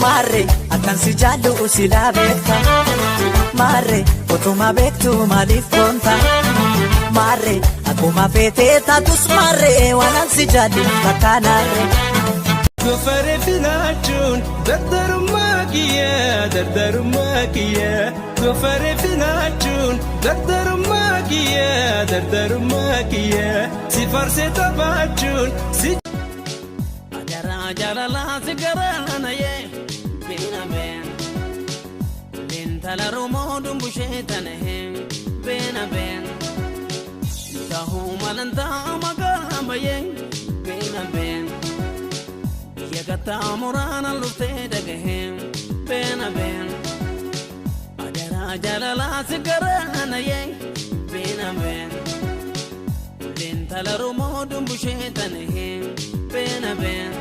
Marre akan si jallu sila bekta Marre otuma bektu malif konta Marre akuma fete tatus marre wanan si jallu bakanare Gofare finachun dardaru makiya Gofare finachun dardaru makiya Si farse tabachun si Jara la sigara na ye bina ben Lintala rumo dumbushe he bina ben Tahu malanta magama ye bina ben Yagata murana lufte dagahe bina ben Jara la sigara na ye bina ben Lintala rumo dumbushe he bina ben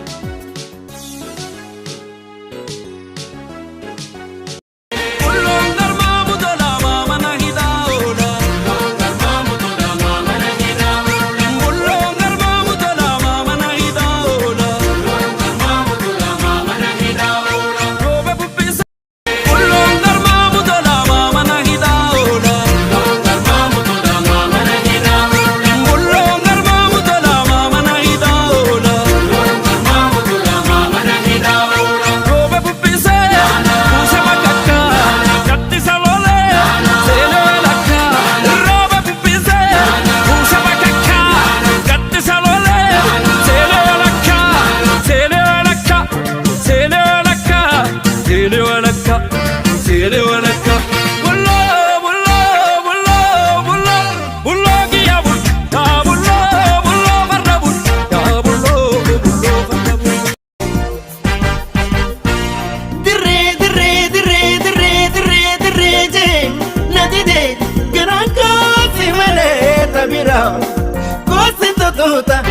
Tuta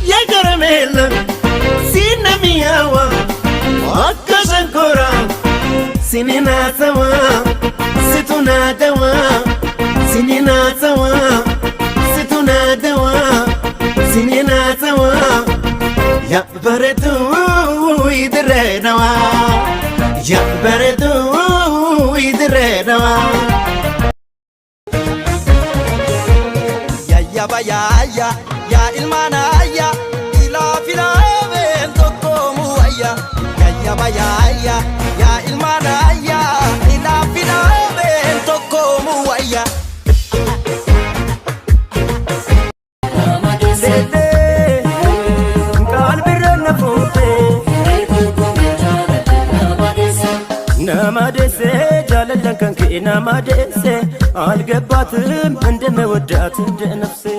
ya caramela sina miawa akasankora sinina tawa situna tawa sinina tawa situna tawa sinina tawa ya baretu idrenawa ya baretu idrenawa Ya ilmana ya ila fila evento como aya ya ilmana ya ila fila evento como aya Namadese jalalan kanki namadese algebatum inde mewaddat inde nafse